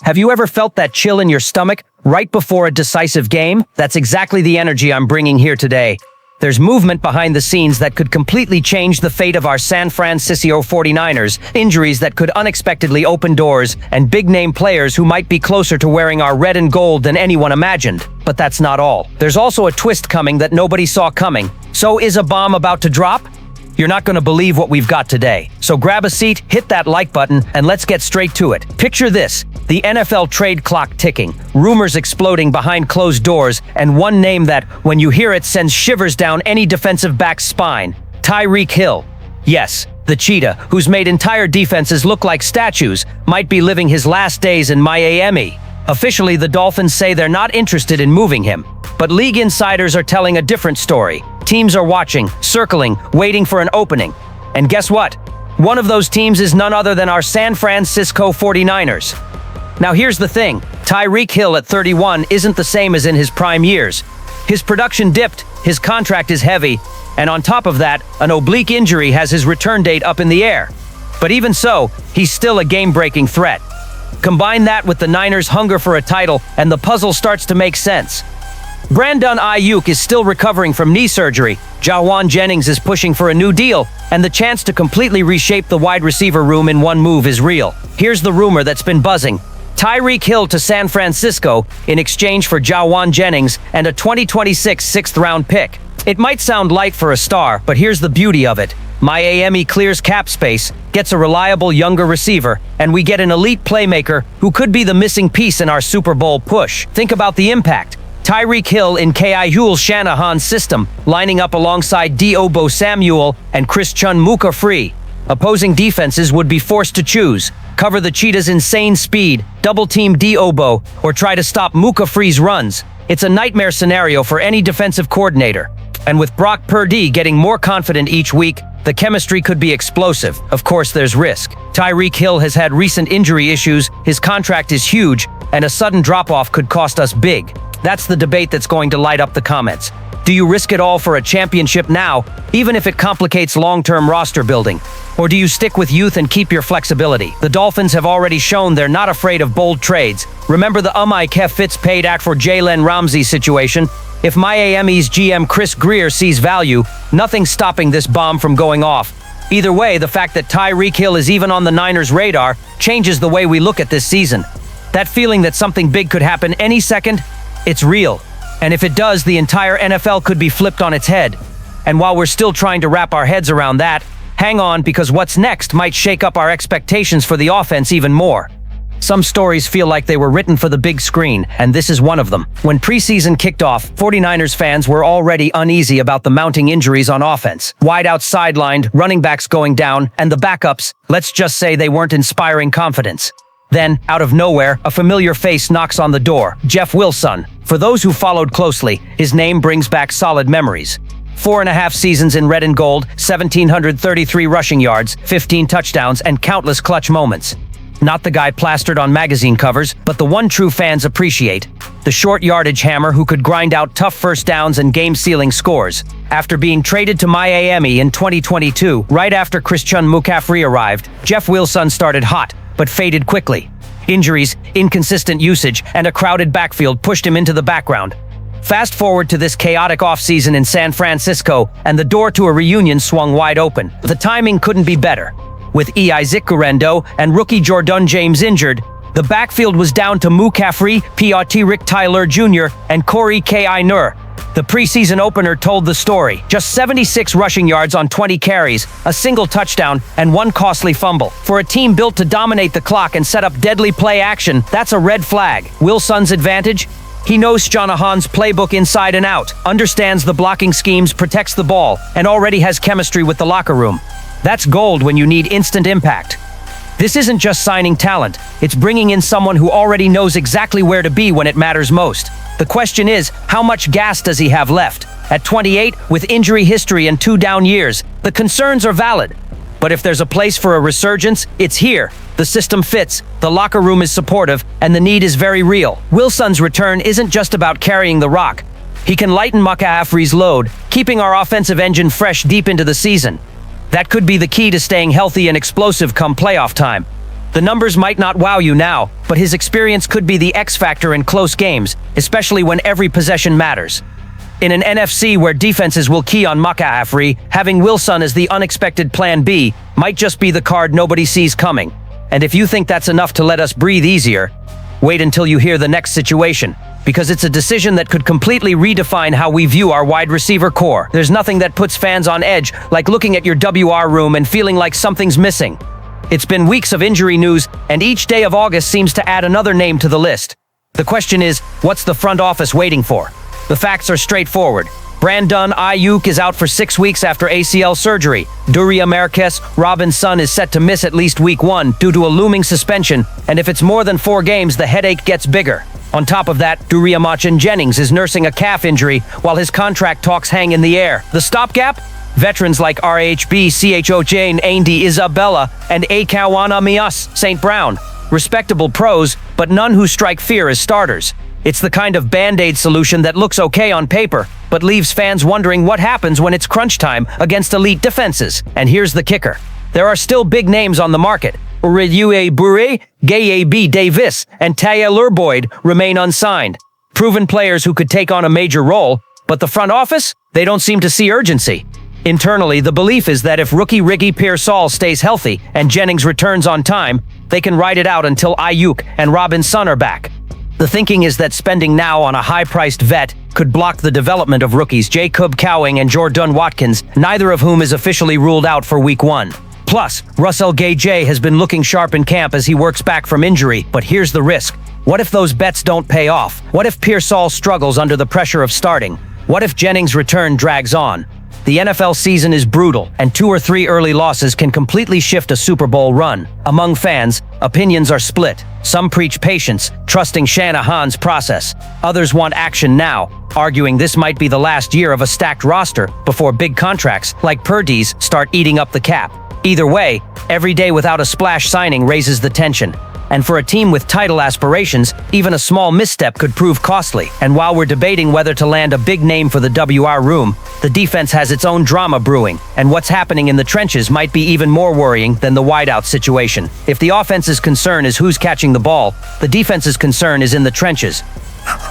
Have you ever felt that chill in your stomach right before a decisive game? That's exactly the energy I'm bringing here today. There's movement behind the scenes that could completely change the fate of our San Francisco 49ers, injuries that could unexpectedly open doors, and big-name players who might be closer to wearing our red and gold than anyone imagined. But that's not all. There's also a twist coming that nobody saw coming. So is a bomb about to drop? You're not going to believe what we've got today. So grab a seat, hit that like button, and let's get straight to it. Picture this, the NFL trade clock ticking, rumors exploding behind closed doors, and one name that, when you hear it, sends shivers down any defensive back's spine. Tyreek Hill. Yes, the cheetah, who's made entire defenses look like statues, might be living his last days in Miami. Officially, the Dolphins say they're not interested in moving him. But league insiders are telling a different story. Teams are watching, circling, waiting for an opening. And guess what? One of those teams is none other than our San Francisco 49ers. Now here's the thing, Tyreek Hill at 31 isn't the same as in his prime years. His production dipped, his contract is heavy, and on top of that, an oblique injury has his return date up in the air. But even so, he's still a game-breaking threat. Combine that with the Niners' hunger for a title, and the puzzle starts to make sense. Brandon Ayuk is still recovering from knee surgery, Jawan Jennings is pushing for a new deal, and the chance to completely reshape the wide receiver room in one move is real. Here's the rumor that's been buzzing. Tyreek Hill to San Francisco in exchange for Jawan Jennings and a 2026 sixth-round pick. It might sound light for a star, but here's the beauty of it. Miami clears cap space, gets a reliable younger receiver, and we get an elite playmaker who could be the missing piece in our Super Bowl push. Think about the impact. Tyreek Hill in Kyle Shanahan's system, lining up alongside Deebo Samuel and Christian McCaffrey. Opposing defenses would be forced to choose. Cover the cheetah's insane speed, double-team Deebo, or try to stop McCaffrey's runs. It's a nightmare scenario for any defensive coordinator. And with Brock Purdy getting more confident each week, the chemistry could be explosive. Of course, there's risk. Tyreek Hill has had recent injury issues, his contract is huge, and a sudden drop-off could cost us big. That's the debate that's going to light up the comments. Do you risk it all for a championship now, even if it complicates long-term roster building? Or do you stick with youth and keep your flexibility? The Dolphins have already shown they're not afraid of bold trades. Remember the Mike Fitz paid act for Jalen Ramsey situation? If Miami's GM Chris Greer sees value, nothing's stopping this bomb from going off. Either way, the fact that Tyreek Hill is even on the Niners' radar changes the way we look at this season. That feeling that something big could happen any second, it's real. And if it does, the entire NFL could be flipped on its head. And while we're still trying to wrap our heads around that, hang on, because what's next might shake up our expectations for the offense even more. Some stories feel like they were written for the big screen, and this is one of them. When preseason kicked off, 49ers fans were already uneasy about the mounting injuries on offense. Wideouts sidelined, running backs going down, and the backups, let's just say they weren't inspiring confidence. Then, out of nowhere, a familiar face knocks on the door, Jeff Wilson. For those who followed closely, his name brings back solid memories. 4.5 seasons in red and gold, 1,733 rushing yards, 15 touchdowns, and countless clutch moments. Not the guy plastered on magazine covers, but the one true fans appreciate. The short yardage hammer who could grind out tough first downs and game-sealing scores. After being traded to Miami in 2022, right after Christian McCaffrey arrived, Jeff Wilson started hot, but faded quickly. Injuries, inconsistent usage, and a crowded backfield pushed him into the background. Fast forward to this chaotic offseason in San Francisco, and the door to a reunion swung wide open. The timing couldn't be better. With Isaac Guerendo and rookie Jordan James injured, the backfield was down to McCaffrey, Tyreek Tyler Jr., and Corey Nur. The preseason opener told the story. Just 76 rushing yards on 20 carries, a single touchdown, and one costly fumble. For a team built to dominate the clock and set up deadly play action, that's a red flag. Wilson's advantage? He knows Shanahan's playbook inside and out, understands the blocking schemes, protects the ball, and already has chemistry with the locker room. That's gold when you need instant impact. This isn't just signing talent, it's bringing in someone who already knows exactly where to be when it matters most. The question is, how much gas does he have left? At 28, with injury history and 2 down years, the concerns are valid. But if there's a place for a resurgence, it's here. The system fits, the locker room is supportive, and the need is very real. Wilson's return isn't just about carrying the rock. He can lighten McCaffrey's load, keeping our offensive engine fresh deep into the season. That could be the key to staying healthy and explosive come playoff time. The numbers might not wow you now, but his experience could be the X factor in close games, especially when every possession matters. In an NFC where defenses will key on McCaffrey, having Wilson as the unexpected plan B might just be the card nobody sees coming. And if you think that's enough to let us breathe easier, wait until you hear the next situation, because it's a decision that could completely redefine how we view our wide receiver core. There's nothing that puts fans on edge like looking at your WR room and feeling like something's missing. It's been weeks of injury news, and each day of August seems to add another name to the list. The question is, what's the front office waiting for? The facts are straightforward. Brandon Ayuk is out for 6 weeks after ACL surgery. Duria Marquez, Robin's son, is set to miss at least week 1 due to a looming suspension, and if it's more than 4 games, the headache gets bigger. On top of that, Duria Machin Jennings is nursing a calf injury while his contract talks hang in the air. The stopgap? Veterans like RHB, CHOJ, Andy Isabella, and Akawana Mias St. Brown. Respectable pros, but none who strike fear as starters. It's the kind of band-aid solution that looks okay on paper, but leaves fans wondering what happens when it's crunch time against elite defenses. And here's the kicker. There are still big names on the market. Uriue Bure, Gaye B. Davis, and Tyler Boyd remain unsigned. Proven players who could take on a major role, but the front office? They don't seem to see urgency. Internally, the belief is that if rookie Ricky Pearsall stays healthy and Jennings returns on time, they can ride it out until Ayuk and Robin's son are back. The thinking is that spending now on a high-priced vet could block the development of rookies Jacob Cowing and Jordan Watkins, neither of whom is officially ruled out for week 1. Plus, Russell Gage has been looking sharp in camp as he works back from injury, but here's the risk. What if those bets don't pay off? What if Pearsall struggles under the pressure of starting? What if Jennings' return drags on? The NFL season is brutal, and 2 or 3 early losses can completely shift a Super Bowl run. Among fans, opinions are split. Some preach patience, trusting Shanahan's process. Others want action now, arguing this might be the last year of a stacked roster before big contracts, like Purdy's, start eating up the cap. Either way, every day without a splash signing raises the tension. And for a team with title aspirations, even a small misstep could prove costly. And while we're debating whether to land a big name for the WR room, the defense has its own drama brewing, and what's happening in the trenches might be even more worrying than the wideout situation. If the offense's concern is who's catching the ball, the defense's concern is in the trenches.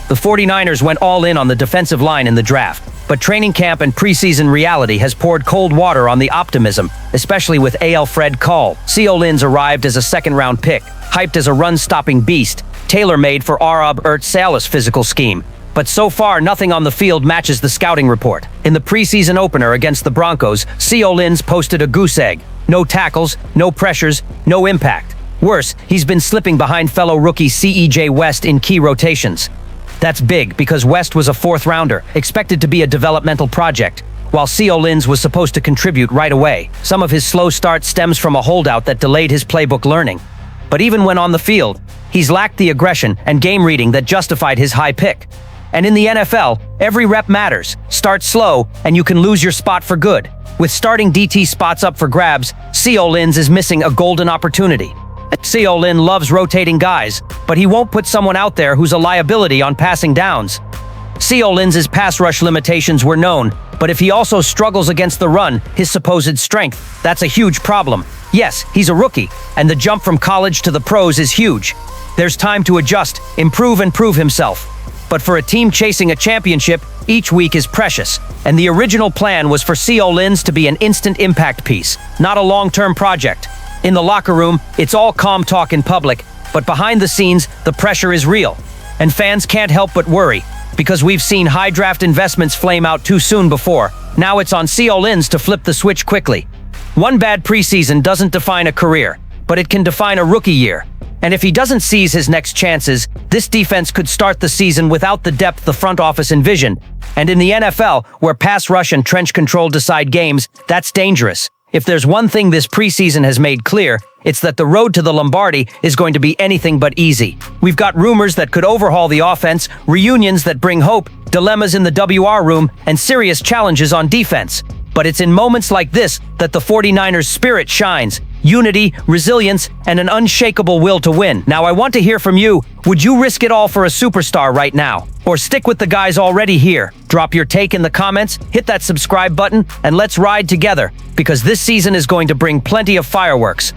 The 49ers went all in on the defensive line in the draft, but training camp and preseason reality has poured cold water on the optimism, especially with Alfred Call. C.O. Lins arrived as a second-round pick, hyped as a run-stopping beast, tailor-made for Arab Salah's physical scheme. But so far, nothing on the field matches the scouting report. In the preseason opener against the Broncos, C.O. Lins posted a goose egg. No tackles, no pressures, no impact. Worse, he's been slipping behind fellow rookie C.E.J. West in key rotations. That's big because West was a 4th-rounder, expected to be a developmental project, while C.O. Lins was supposed to contribute right away. Some of his slow start stems from a holdout that delayed his playbook learning. But even when on the field, he's lacked the aggression and game reading that justified his high pick. And in the NFL, every rep matters. Start slow, and you can lose your spot for good. With starting DT spots up for grabs, C.O. Lins is missing a golden opportunity. C.O. Lin loves rotating guys, but he won't put someone out there who's a liability on passing downs. C.O. Lins's pass rush limitations were known, but if he also struggles against the run, his supposed strength, that's a huge problem. Yes, he's a rookie, and the jump from college to the pros is huge. There's time to adjust, improve, and prove himself. But for a team chasing a championship, each week is precious, and the original plan was for C.O. Lins to be an instant impact piece, not a long-term project. In the locker room, it's all calm talk in public, but behind the scenes, the pressure is real. And fans can't help but worry, because we've seen high draft investments flame out too soon before. Now it's on C.O. Lins to flip the switch quickly. One bad preseason doesn't define a career, but it can define a rookie year. And if he doesn't seize his next chances, this defense could start the season without the depth the front office envisioned. And in the NFL, where pass rush and trench control decide games, that's dangerous. If there's one thing this preseason has made clear, it's that the road to the Lombardi is going to be anything but easy. We've got rumors that could overhaul the offense, reunions that bring hope, dilemmas in the WR room, and serious challenges on defense. But it's in moments like this that the 49ers' spirit shines. Unity, resilience, and an unshakable will to win. Now I want to hear from you. Would you risk it all for a superstar right now? Or stick with the guys already here? Drop your take in the comments, hit that subscribe button, and let's ride together, because this season is going to bring plenty of fireworks.